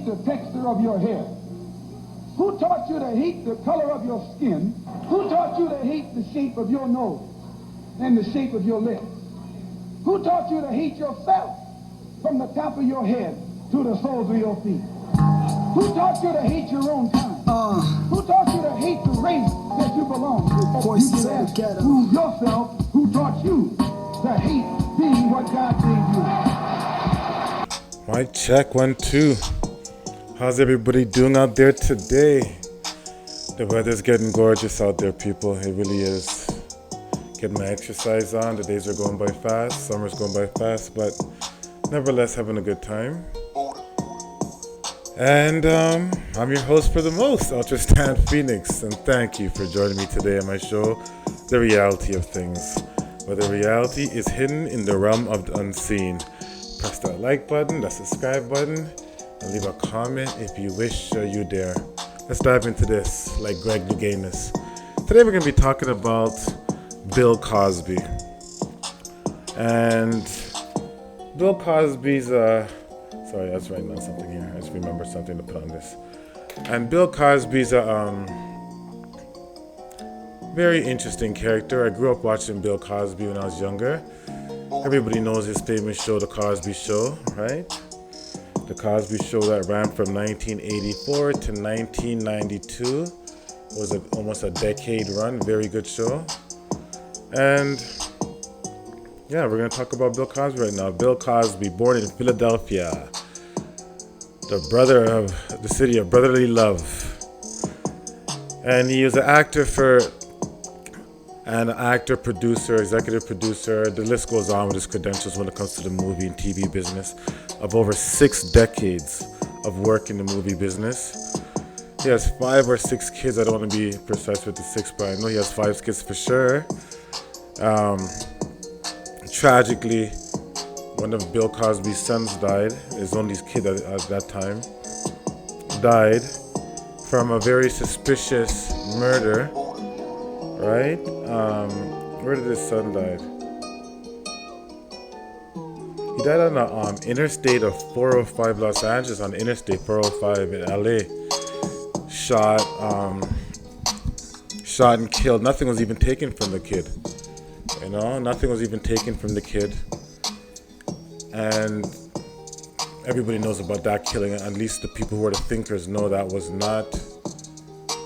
hate the texture of your hair? Who taught you to hate the color of your skin? Who taught you to hate the shape of your nose and the shape of your lips? Who taught you to hate yourself from the top of your head to the soles of your feet? Who taught you to hate your own kind? Who taught you to hate the race that you belong to? You should ask who yourself, who taught you to hate being what God gave you. Mic check, 1, 2. How's everybody doing out there today? The weather's getting gorgeous out there, people. It really is. Getting my exercise on. The days are going by fast. Summer's going by fast, but nevertheless having a good time. And I'm your host for the most, Ultrastand Pheonix, and thank you for joining me today on my show, The Reality of Things, where the reality is hidden in the realm of the unseen. Press that like button, that subscribe button, and leave a comment if you wish you dare. Let's dive into this like Greg Louganis. Today we're going to be talking about Bill Cosby. And Bill Cosby's sorry, I was writing on something here. I just remembered something to put on this. And Bill Cosby's a very interesting character. I grew up watching Bill Cosby when I was younger. Everybody knows his famous show, The Cosby Show, right? The Cosby Show that ran from 1984 to 1992. It was almost a decade run. Very good show. And yeah, we're going to talk about Bill Cosby right now. Bill Cosby, born in Philadelphia, the brother of the city of brotherly love. And he was an actor, producer, executive producer. The list goes on with his credentials when it comes to the movie and TV business, of over 6 decades of work in the movie business. He has 5 or 6 kids. I don't want to be precise with the 6, but I know he has 5 kids for sure. Tragically, one of Bill Cosby's sons died. His only kid at that time died from a very suspicious murder. Right? Where did his son die? He died on the interstate of 405 Los Angeles, on Interstate 405 in LA. Shot and killed. Nothing was even taken from the kid. You know, nothing was even taken from the kid. And everybody knows about that killing. At least the people who are the thinkers know that was not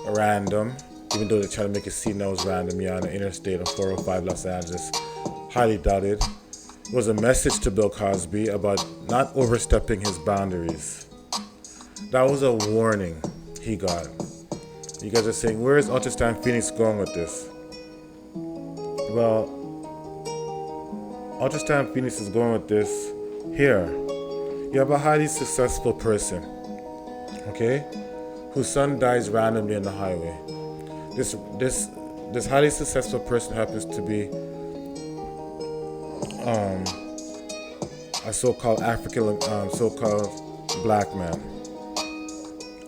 random. Even though they're trying to make it seem that was random, on the interstate of 405 Los Angeles. Highly doubted. It was a message to Bill Cosby about not overstepping his boundaries. That was a warning he got. You guys are saying, where is Ultrastand Pheonix going with this? Well, Ultrastand Pheonix is going with this here. You have a highly successful person, okay, whose son dies randomly on the highway. This highly successful person happens to be a so-called African, so-called black man.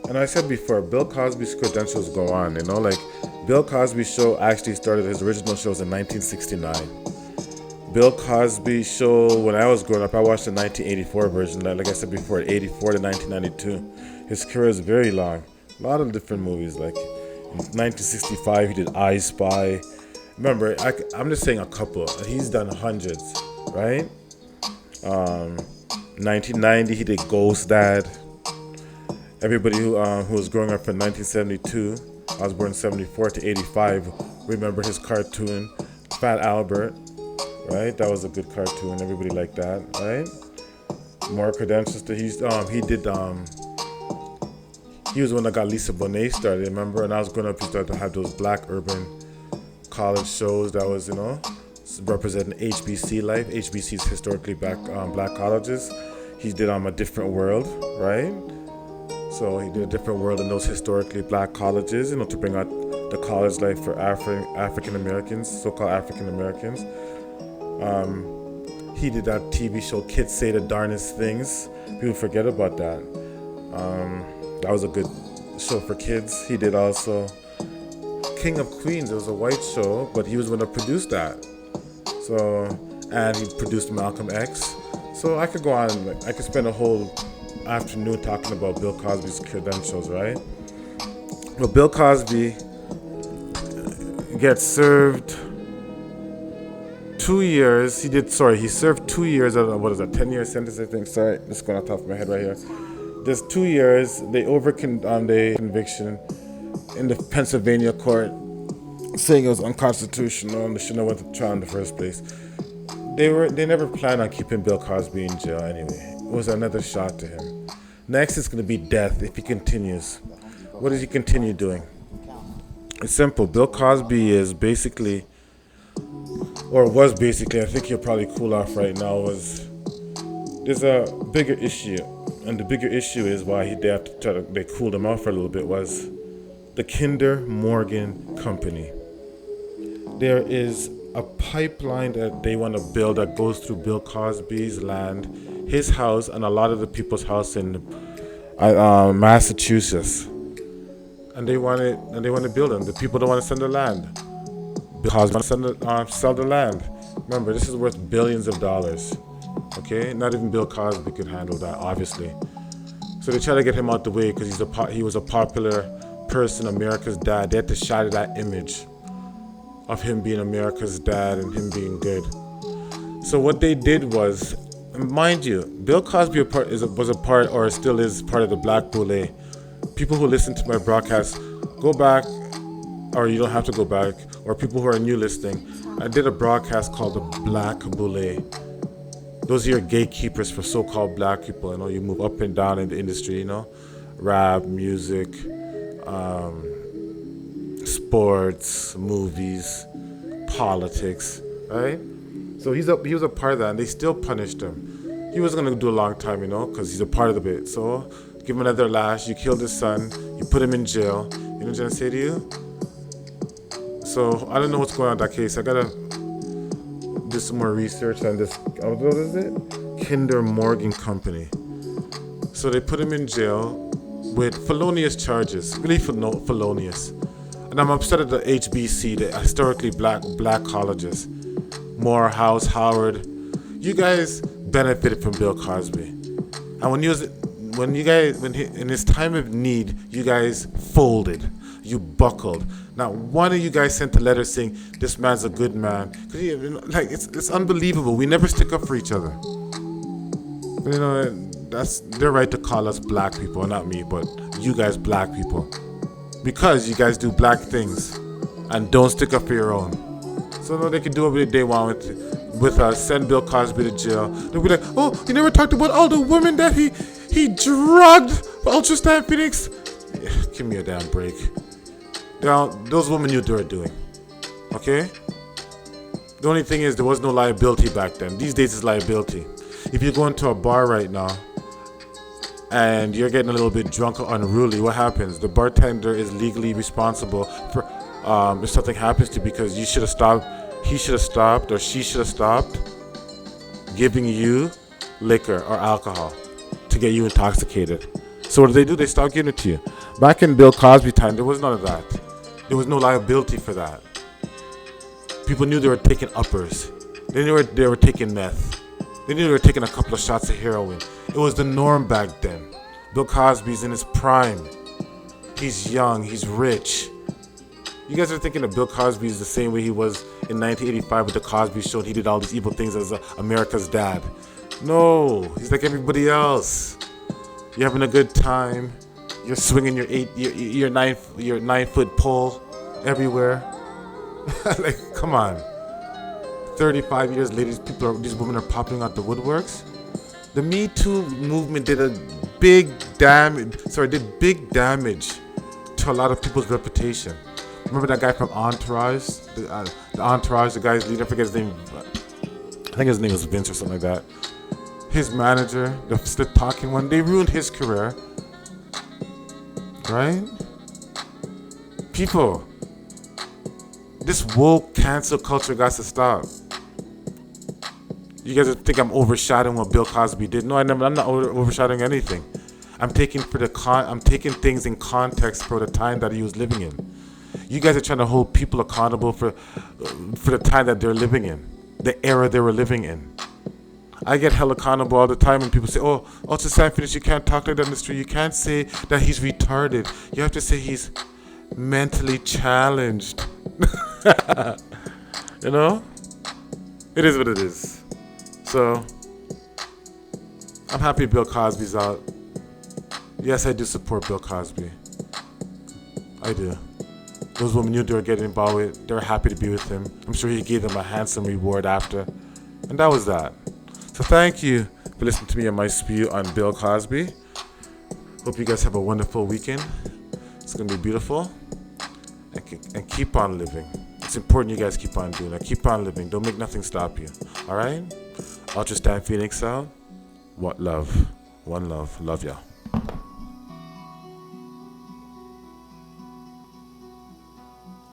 And I said before, Bill Cosby's credentials go on, you know, like Bill Cosby's show actually started, his original shows in 1969. Bill Cosby show, when I was growing up, I watched the 1984 version, like I said before, 84 to 1992. His career is very long. A lot of different movies, like in 1965, he did I Spy. Remember, I'm just saying a couple. He's done hundreds, right? 1990, he did Ghost Dad. Everybody who was growing up from 1972, I was born 74 to 85, remember his cartoon, Fat Albert, right? That was a good cartoon. Everybody liked that, right? More credentials to he was the one that got Lisa Bonet started, remember? And I was growing up, he started to have those black urban college shows that was, you know, representing HBC life. HBC is historically black colleges. He did A Different World, right? So he did A Different World in those historically black colleges, you know, to bring out the college life for African Americans, so-called African Americans. He did that TV show, Kids Say the Darnest Things. People forget about that. That was a good show for kids. He did also King of Queens. It was a white show, but he was going to produce that. So, and he produced Malcolm X. So I could go on, I could spend a whole afternoon talking about Bill Cosby's credentials, right? Well, Bill Cosby gets served 2 years. He served 2 years of, what is that, 10-year sentence, I think. Sorry, this is going off the top of my head right here. There's 2 years. They the conviction in the Pennsylvania court, saying it was unconstitutional and they shouldn't have went to trial in the first place. They never planned on keeping Bill Cosby in jail anyway. It was another shot to him. Next is going to be death if he continues. What does he continue doing? It's simple. Bill Cosby is basically, or was basically, I think he'll probably cool off right now, there's a bigger issue. And the bigger issue is why they cooled him off for a little bit, was the Kinder Morgan Company. There is a pipeline that they want to build that goes through Bill Cosby's land, his house, and a lot of the people's house in Massachusetts. And they want to build them. The people don't want to sell the land. Bill Cosby wants to sell the land. Remember, this is worth billions of dollars. Okay, not even Bill Cosby could handle that, obviously. So they try to get him out the way because he was a popular person, America's dad. They had to shatter that image of him being America's dad and him being good. So what they did was, mind you, Bill Cosby was a part, or still is part of the Black Boule. People who listen to my broadcast, go back, or you don't have to go back, or people who are new listening. I did a broadcast called the Black Boule. Those are your gatekeepers for so-called black people. You know, you move up and down in the industry. You know, rap, music, sports, movies, politics, right? So he was a part of that, and they still punished him. He wasn't gonna do a long time, you know, because he's a part of the bit. So give him another lash. You killed his son. You put him in jail. You know what I'm trying to say to you? So I don't know what's going on in that case. I gotta do some more research on this. What is it? Kinder Morgan Company. So they put him in jail with felonious charges, really felonious. And I'm upset at the HBC, the historically black colleges, Morehouse, Howard. You guys benefited from Bill Cosby, and when in his time of need, you guys folded, you buckled. Not one of you guys sent a letter saying this man's a good man. It's unbelievable. We never stick up for each other. You know, that's their right to call us black people, not me, but you guys black people, because you guys do black things and don't stick up for your own. So no, they can do whatever they want with us. Send Bill Cosby to jail. They'll be like, oh, you never talked about all the women that he drugged for Ultrastand Pheonix. Yeah, give me a damn break. Those women knew what they were doing. Okay? The only thing is there was no liability back then. These days it's liability. If you go into a bar right now and you're getting a little bit drunk or unruly, what happens? The bartender is legally responsible for if something happens to you, because you should have stopped, he should have stopped, or she should have stopped giving you liquor or alcohol to get you intoxicated. So what do? They stopped giving it to you. Back in Bill Cosby time, there was none of that. There was no liability for that. People knew they were taking uppers. They knew they were taking meth. They knew they were taking a couple of shots of heroin. It was the norm back then. Bill Cosby's in his prime. He's young. He's rich. You guys are thinking of Bill Cosby is the same way he was in 1985 with the Cosby Show. And he did all these evil things as America's dad. No, he's like everybody else. You're having a good time. You're swinging your 9-foot pole everywhere. Like, come on. 35 years later, these women are popping out the woodworks. The Me Too movement did big damage to a lot of people's reputation. Remember that guy from Entourage? The Entourage, the guy's leader, I forget his name. I think his name was Vince or something like that. His manager, the talking one, they ruined his career. Right? People, this woke cancel culture got to stop. You guys think I'm overshadowing what Bill Cosby did? No, I'm not overshadowing anything. I'm taking things in context for the time that he was living in. You guys are trying to hold people accountable for the time that they're living in, the era they were living in. I get held accountable all the time when people say, oh, Ultrastand Pheonix, you can't talk like that in the street. You can't say that he's retarded. You have to say he's mentally challenged. You know? It is what it is. So, I'm happy Bill Cosby's out. Yes, I do support Bill Cosby. I do. Those women knew they were getting involved with, they were happy to be with him. I'm sure he gave them a handsome reward after. And that was that. So thank you for listening to me and my spew on Bill Cosby. Hope you guys have a wonderful weekend. It's going to be beautiful. And keep on living. It's important you guys keep on doing that. Keep on living. Don't make nothing stop you. All right? Ultrastand Pheonix out. What love? One love. Love ya.